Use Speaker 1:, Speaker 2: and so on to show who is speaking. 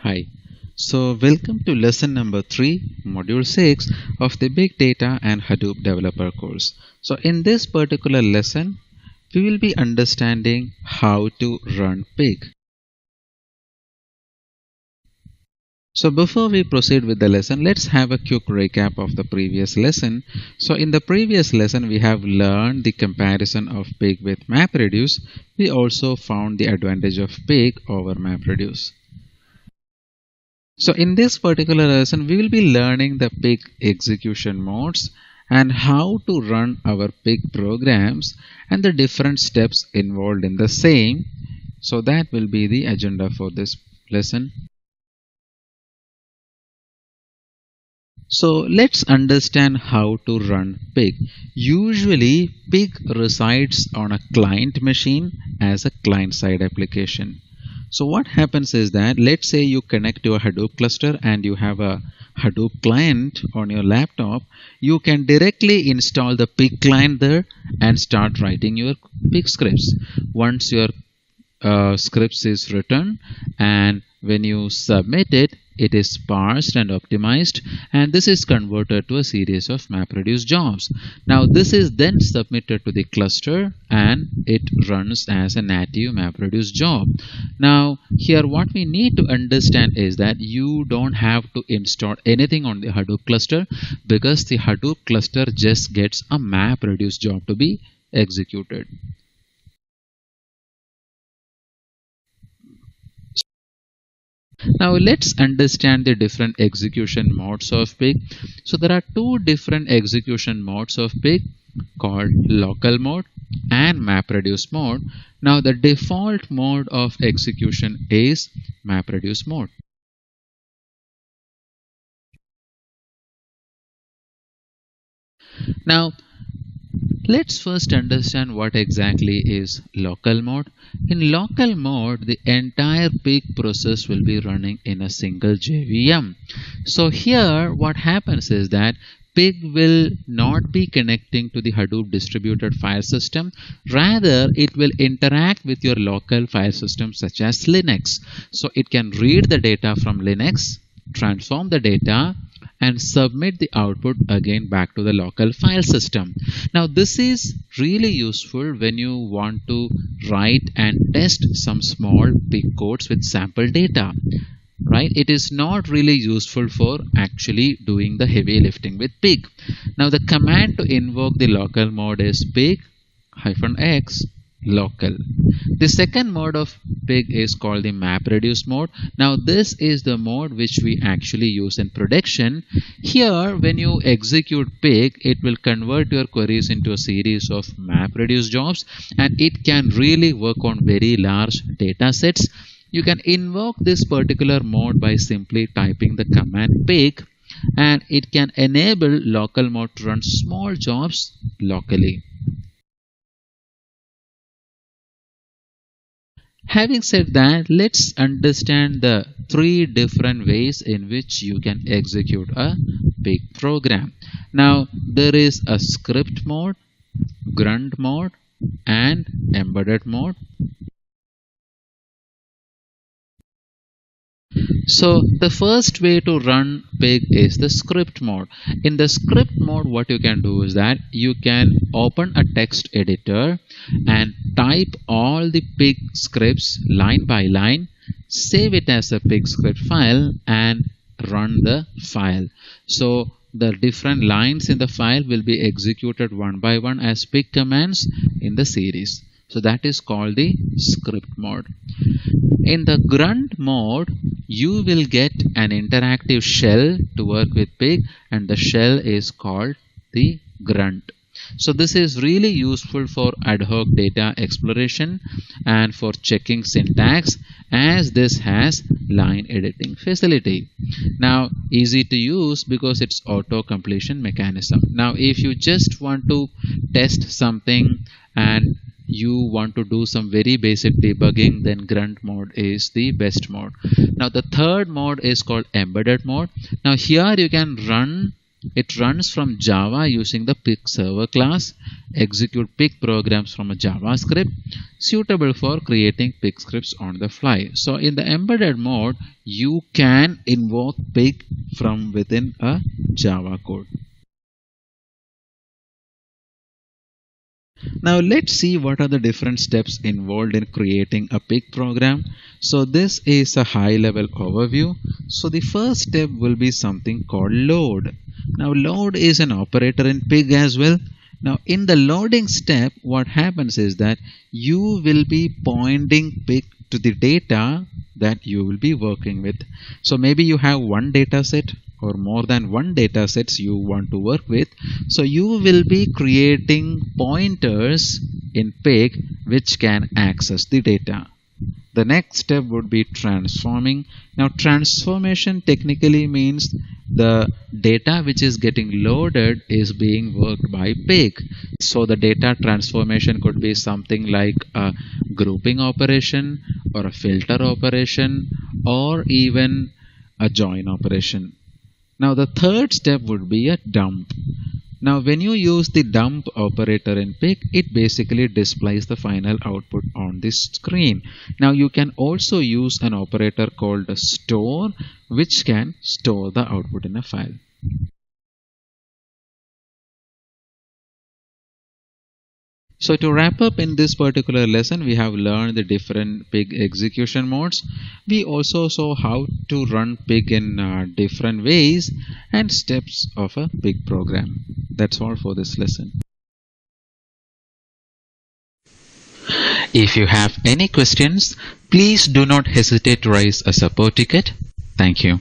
Speaker 1: Hi. So welcome to lesson number 3, module 6 of the Big Data and Hadoop Developer course. So in this particular lesson, we will be understanding how to run Pig. So before we proceed with the lesson, let's have a quick recap of the previous lesson. So in the previous lesson, we have learned the comparison of Pig with MapReduce. We also found the advantage of Pig over MapReduce. So in this particular lesson, we will be learning the Pig execution modes and how to run our Pig programs and the different steps involved in the same. So that will be the agenda for this lesson. So let's understand how to run Pig. Usually Pig resides on a client machine as a client-side application. So what happens is that, let's say you connect to a Hadoop cluster and you have a Hadoop client on your laptop, you can directly install the Pig client there and start writing your Pig scripts. Once your scripts is written and when you submit it, it is parsed and optimized, and this is converted to a series of MapReduce jobs. Now this is then submitted to the cluster and it runs as a native MapReduce job. Now here what we need to understand is that you don't have to install anything on the Hadoop cluster, because the Hadoop cluster just gets a MapReduce job to be executed. Now let's understand the different execution modes of Pig. So there are two different execution modes of Pig called local mode and MapReduce mode. Now the default mode of execution is MapReduce mode. Now let's first understand what exactly is local mode. In local mode, the entire Pig process will be running in a single JVM. So here what happens is that Pig will not be connecting to the Hadoop distributed file system. Rather, it will interact with your local file system such as Linux. So it can read the data from Linux, transform the data, and submit the output again back to the local file system. Now this is really useful when you want to write and test some small Pig codes with sample data. Right? It is not really useful for actually doing the heavy lifting with Pig. Now the command to invoke the local mode is pig-x local. The second mode of Pig is called the MapReduce mode. Now this is the mode which we actually use in production. Here when you execute Pig, it will convert your queries into a series of MapReduce jobs, and it can really work on very large data sets. You can invoke this particular mode by simply typing the command pig, and it can enable local mode to run small jobs locally. Having said that, let's understand the three different ways in which you can execute a Pig program. Now there is a script mode, grunt mode, and embedded mode. So the first way to run Pig is the script mode. In the script mode, what you can do is that you can open a text editor and type all the Pig scripts line by line, save it as a Pig script file, and run the file. So the different lines in the file will be executed one by one as Pig commands in the series. So that is called the script mode. In the grunt mode, you will get an interactive shell to work with Pig, and the shell is called the grunt. So this is really useful for ad hoc data exploration and for checking syntax, as this has line editing facility. Now easy to use because it's auto completion mechanism. Now if you just want to test something and you want to do some very basic debugging, then grunt mode is the best mode. Now the third mode is called embedded mode. Now here you can run, it runs from Java using the Pig server class, execute pig programs from a JavaScript suitable for creating pig scripts on the fly. So in the embedded mode, you can invoke pig from within a Java code. Now let's see what are the different steps involved in creating a pig program. So this is a high level overview. So the first step will be something called load. Now load is an operator in pig as well. Now in the loading step, what happens is that you will be pointing pig to the data that you will be working with. So maybe you have one data set or more than one data sets you want to work with. So you will be creating pointers in pig which can access the data. The next step would be transforming. Now transformation technically means the data which is getting loaded is being worked by pig. So the data transformation could be something like a grouping operation or a filter operation or even a join operation. Now the third step would be a dump. Now when you use the dump operator in pig, it basically displays the final output on the screen. Now you can also use an operator called store, which can store the output in a file. So to wrap up in this particular lesson, we have learned the different pig execution modes. We also saw how to run pig in different ways and steps of a pig program. That's all for this lesson. If you have any questions, please do not hesitate to raise a support ticket. Thank you.